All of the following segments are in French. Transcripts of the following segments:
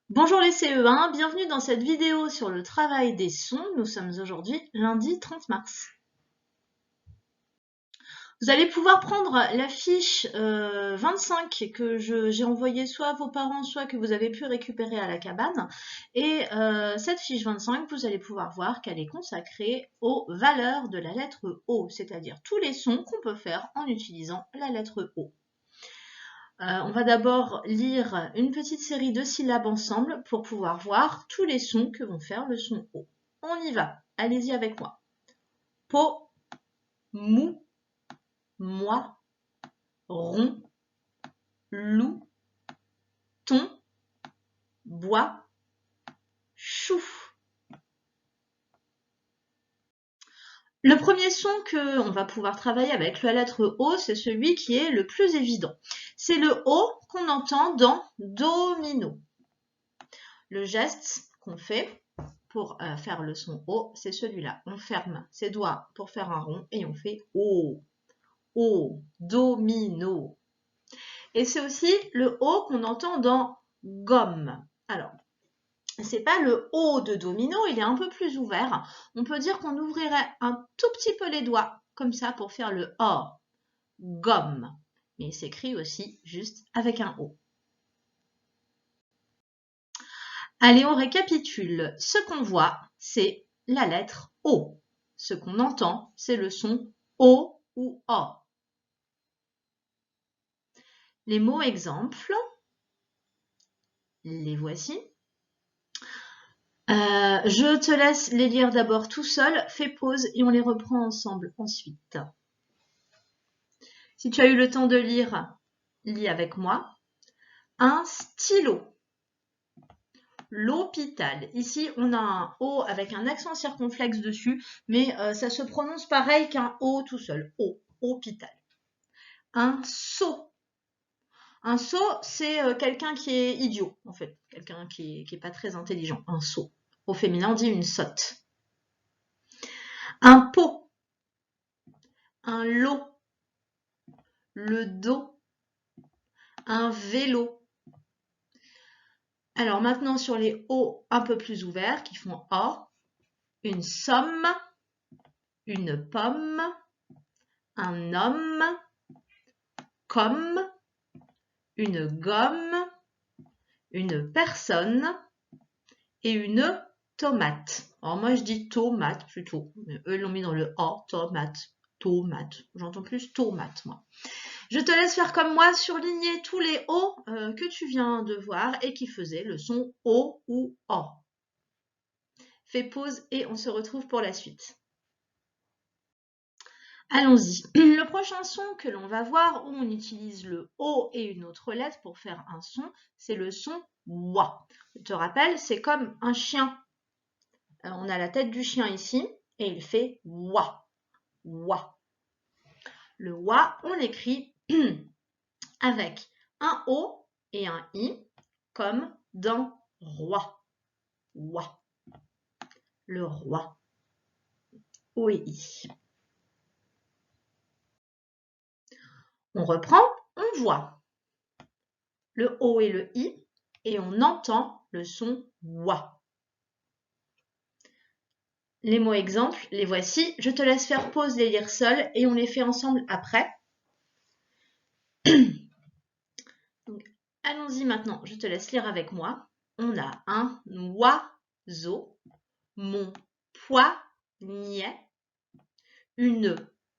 Bonjour les CE1, bienvenue dans cette vidéo sur le travail des sons. Nous sommes aujourd'hui lundi 30 mars. Vous allez pouvoir prendre la fiche 25 que j'ai envoyée soit à vos parents, soit que vous avez pu récupérer à la cabane. Et cette fiche 25, vous allez pouvoir voir qu'elle est consacrée aux valeurs de la lettre O, c'est-à-dire tous les sons qu'on peut faire en utilisant la lettre O. On va d'abord lire une petite série de syllabes ensemble pour pouvoir voir tous les sons que vont faire le son O. On y va, allez-y avec moi. Po, mou, moi, rond, loup, ton, bois, chou. Le premier son qu'on va pouvoir travailler avec la lettre O, c'est celui qui est le plus évident. C'est le O qu'on entend dans domino. Le geste qu'on fait pour faire le son O, c'est celui-là. On ferme ses doigts pour faire un rond et on fait O. O, domino. Et c'est aussi le O qu'on entend dans gomme. Alors, c'est pas le O de domino, il est un peu plus ouvert. On peut dire qu'on ouvrirait un tout petit peu les doigts, comme ça, pour faire le O. Gomme. Mais il s'écrit aussi juste avec un O. Allez, on récapitule. Ce qu'on voit, c'est la lettre O. Ce qu'on entend, c'est le son O ou O. Les mots exemples, les voici. Je te laisse les lire d'abord tout seul, fais pause et on les reprend ensemble ensuite. Si tu as eu le temps de lire, lis avec moi. Un stylo. L'hôpital. Ici, on a un O avec un accent circonflexe dessus, mais ça se prononce pareil qu'un O tout seul. O, hôpital. Un sot. Un sot, c'est quelqu'un qui est idiot, en fait. Quelqu'un qui est pas très intelligent. Un sot. Au féminin, on dit une sotte. Un pot. Un lot. Le dos. Un vélo. Alors maintenant, sur les O un peu plus ouverts, qui font O, une somme, une pomme, un homme, comme, une gomme, une personne et une tomate. Alors moi je dis tomate plutôt, mais eux l'ont mis dans le O, tomate, tomate. J'entends plus tomate moi. Je te laisse faire comme moi, surligner tous les O que tu viens de voir et qui faisaient le son O ou O. Fais pause et on se retrouve pour la suite. Allons-y. Le prochain son que l'on va voir, où on utilise le O et une autre lettre pour faire un son, c'est le son WA. Je te rappelle, c'est comme un chien. On a la tête du chien ici et il fait WA. WA. Le WA, on l'écrit avec un O et un I, comme dans roi. WA. Le roi. O et I. On reprend, on voit le O et le I et on entend le son WA. Les mots exemples, les voici. Je te laisse faire pause, les lire seuls et on les fait ensemble après. Allons-y maintenant, je te laisse lire avec moi. On a un oiseau, mon poignet, une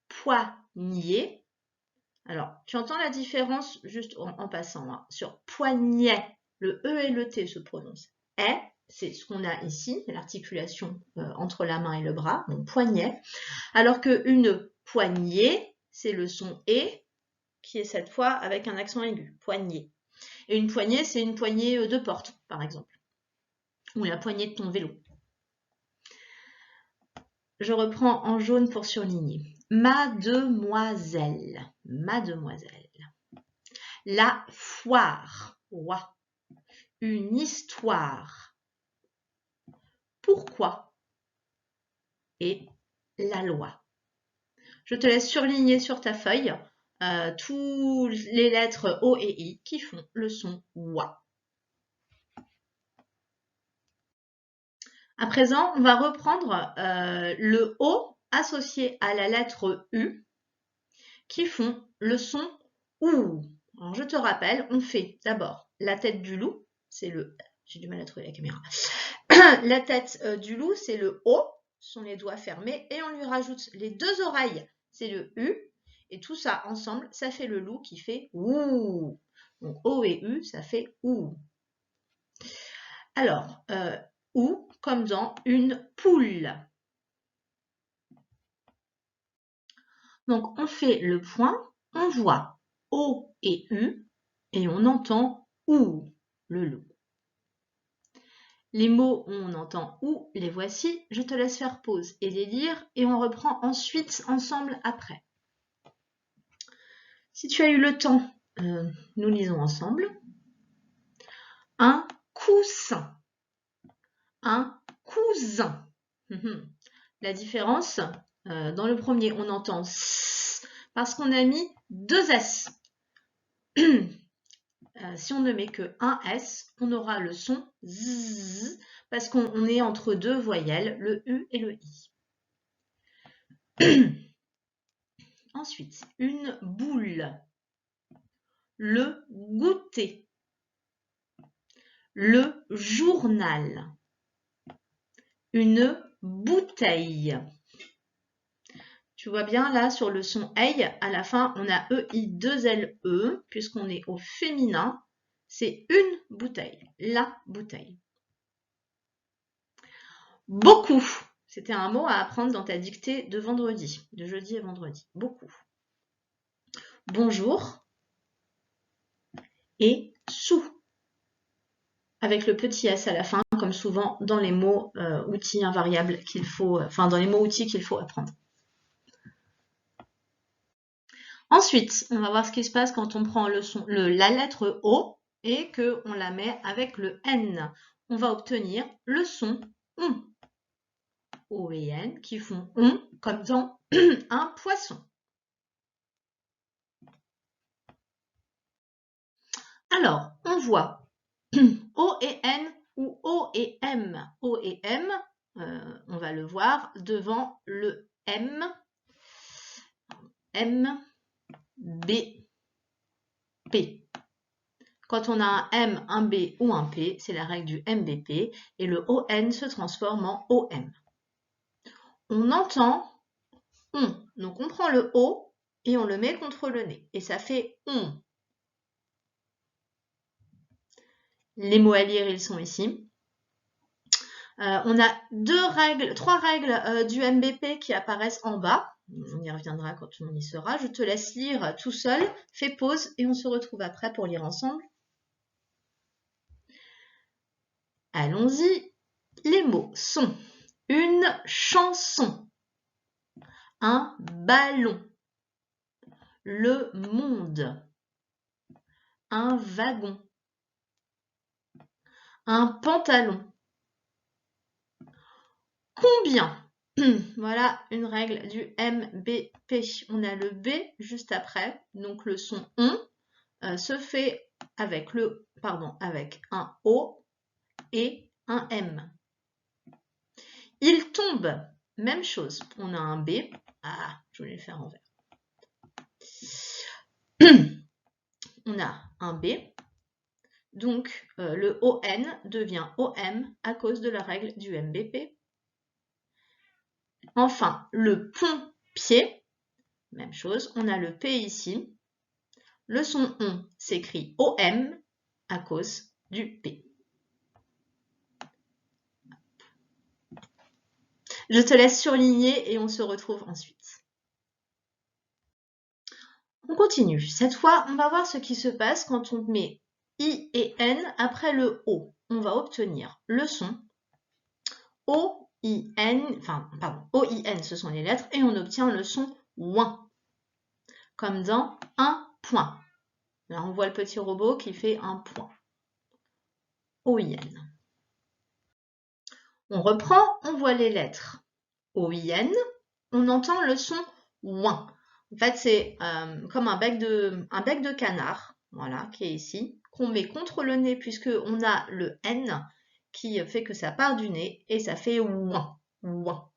poignée. Alors, tu entends la différence juste en passant hein, sur poignet. Le E et le T se prononcent. Et, c'est ce qu'on a ici, l'articulation entre la main et le bras, mon poignet. Alors qu'une poignée, c'est le son E qui est cette fois avec un accent aigu, poignée. Et une poignée, c'est une poignée de porte, par exemple. Ou la poignée de ton vélo. Je reprends en jaune pour surligner. Mademoiselle. Mademoiselle. La foire. Roi. Une histoire. Pourquoi? Et la loi. Je te laisse surligner sur ta feuille toutes les lettres O et I qui font le son WA. À présent, on va reprendre le O associé à la lettre U qui font le son OU. Alors, je te rappelle, on fait d'abord la tête du loup, c'est le... J'ai du mal à trouver la caméra. La tête du loup, c'est le O, ce sont les doigts fermés, et on lui rajoute les deux oreilles, c'est le U, et tout ça ensemble, ça fait le loup qui fait OU. Donc O et U, ça fait OU. Alors, OU, comme dans une poule. Donc, on fait le point, on voit O et U, et on entend OU, le loup. Les mots où on entend OU, les voici. Je te laisse faire pause et les lire, et on reprend ensuite ensemble après. Si tu as eu le temps, nous lisons ensemble. Un coussin. Un cousin. La différence, dans le premier, on entend S parce qu'on a mis deux S. Si on ne met que un S, on aura le son Z parce qu'on est entre deux voyelles, le U et le I. Ensuite, une boule. Le goûter. Le journal. Une bouteille. Tu vois bien là sur le son EI, à la fin on a EI2LE puisqu'on est au féminin. C'est une bouteille, la bouteille. Beaucoup. C'était un mot à apprendre dans ta dictée de vendredi, de jeudi et vendredi. Beaucoup. Bonjour et sous. Avec le petit S à la fin, comme souvent dans les mots outils invariables qu'il faut, dans les mots outils qu'il faut apprendre. Ensuite, on va voir ce qui se passe quand on prend la lettre O et qu'on la met avec le N. On va obtenir le son ON. O et N qui font ON comme dans un poisson. Alors, on voit O et N ou O et M. O et M, on va le voir devant le M. M, B, P. Quand on a un M, un B ou un P, c'est la règle du MBP et le ON se transforme en OM. On entend ON. Donc on prend le O et on le met contre le nez et ça fait ON. Les mots à lire, ils sont ici. On a trois règles du MBP qui apparaissent en bas. On y reviendra quand on y sera. Je te laisse lire tout seul. Fais pause et on se retrouve après pour lire ensemble. Allons-y. Les mots sont une chanson, un ballon, le monde, un wagon, un pantalon. Combien? Voilà une règle du MBP. On a le B juste après, donc le son ON se fait avec un O et un M. Il tombe, même chose. On a un B. Ah, je voulais le faire en vert. On a un B. Donc, le ON devient OM à cause de la règle du MBP. Enfin, le pompier, même chose. On a le P ici. Le son ON s'écrit OM à cause du P. Je te laisse surligner et on se retrouve ensuite. On continue. Cette fois, on va voir ce qui se passe quand on met I et N après le O. On va obtenir le son O-I-N, O-I-N, ce sont les lettres, et on obtient le son ouin, comme dans un point. Là, on voit le petit robot qui fait un point. O-I-N. On reprend, on voit les lettres O-I-N, on entend le son ouin. En fait, c'est comme un bec de canard, voilà, qui est ici, qu'on met contre le nez puisqu'on a le N qui fait que ça part du nez et ça fait ouin, ouin.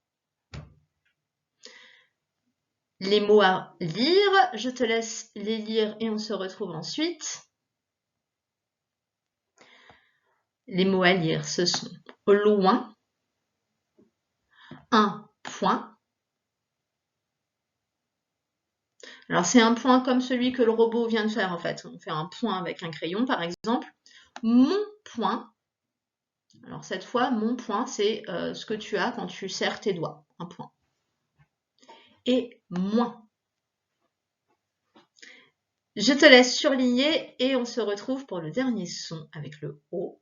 Les mots à lire, je te laisse les lire et on se retrouve ensuite. Les mots à lire, ce sont loin, un point. Alors c'est un point comme celui que le robot vient de faire en fait. On fait un point avec un crayon par exemple. Mon point. Alors cette fois, mon point, c'est ce que tu as quand tu serres tes doigts. Un point. Et moins. Je te laisse surligner et on se retrouve pour le dernier son avec le O.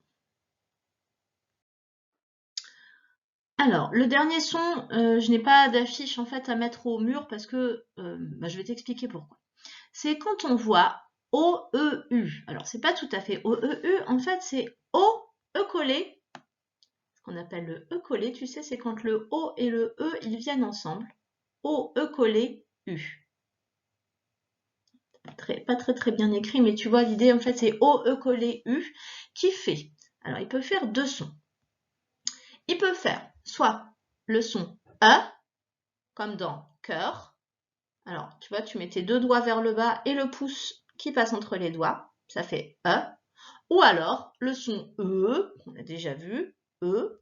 Alors, le dernier son, je n'ai pas d'affiche en fait à mettre au mur parce que je vais t'expliquer pourquoi. C'est quand on voit O-E-U. Alors, c'est pas tout à fait O-E-U, en fait, c'est O-E collé. Ce qu'on appelle le E collé, tu sais, c'est quand le O et le E, ils viennent ensemble. O-E collé U. Pas très bien écrit, mais tu vois, l'idée, en fait, c'est O-E collé U qui fait. Alors, il peut faire deux sons. Il peut faire soit le son E, comme dans cœur. Alors, tu vois, tu mets tes deux doigts vers le bas et le pouce qui passe entre les doigts. Ça fait E. Ou alors, le son E, qu'on a déjà vu, E,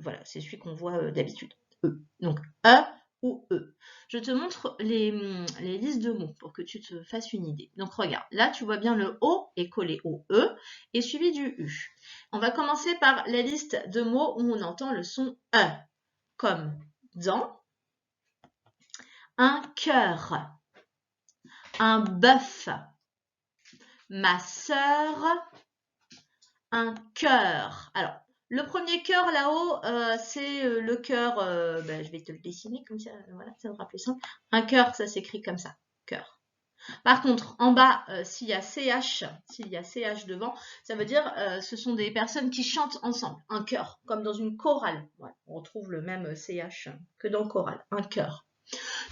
voilà, c'est celui qu'on voit d'habitude. E. Donc, E ou E. Je te montre les listes de mots pour que tu te fasses une idée. Donc, regarde, là, tu vois bien le O est collé au E et suivi du U. On va commencer par la liste de mots où on entend le son E, comme dans un cœur, un bœuf, ma sœur, un cœur. Alors, le premier cœur là-haut, c'est le cœur, je vais te le dessiner comme ça, voilà, ça sera plus simple. Un cœur, ça s'écrit comme ça, cœur. Par contre, en bas, s'il y a CH devant, ça veut dire ce sont des personnes qui chantent ensemble, un chœur, comme dans une chorale. Ouais, on retrouve le même CH que dans chorale, un chœur.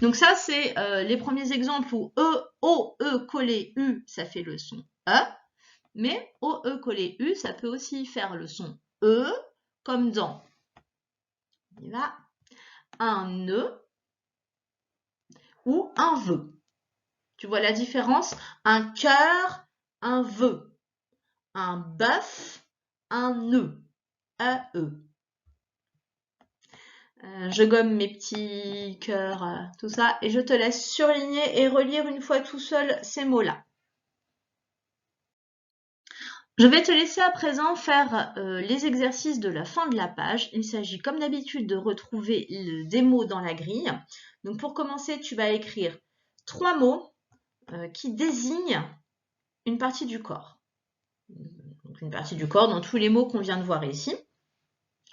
Donc ça, c'est les premiers exemples où E, O, E collé U, ça fait le son E. Mais O, E collé U, ça peut aussi faire le son E, comme dans, on y va, un E ou un VE. Tu vois la différence? Un cœur, un VE. Un bœuf, un E. E. Je gomme mes petits cœurs, tout ça, et je te laisse surligner et relire une fois tout seul ces mots-là. Je vais te laisser à présent faire les exercices de la fin de la page. Il s'agit comme d'habitude de retrouver des mots dans la grille. Donc pour commencer, tu vas écrire 3 mots qui désignent une partie du corps. Donc une partie du corps dans tous les mots qu'on vient de voir ici.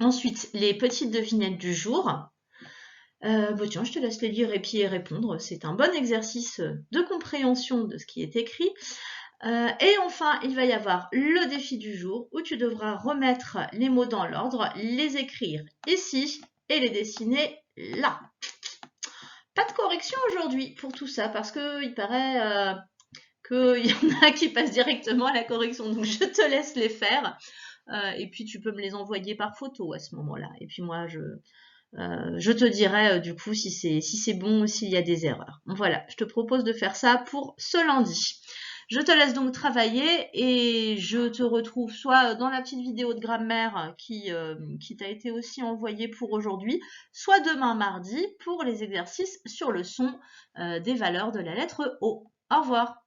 Ensuite, les petites devinettes du jour. Tiens, je te laisse les lire et puis y répondre. C'est un bon exercice de compréhension de ce qui est écrit. Et enfin, il va y avoir le défi du jour où tu devras remettre les mots dans l'ordre, les écrire ici et les dessiner là. Pas de correction aujourd'hui pour tout ça parce qu'il paraît qu'il y en a qui passent directement à la correction. Donc je te laisse les faire et puis tu peux me les envoyer par photo à ce moment-là. Et puis moi, je te dirai du coup si c'est bon ou s'il y a des erreurs. Voilà, je te propose de faire ça pour ce lundi. Je te laisse donc travailler et je te retrouve soit dans la petite vidéo de grammaire qui t'a été aussi envoyée pour aujourd'hui, soit demain mardi pour les exercices sur le son des valeurs de la lettre O. Au revoir.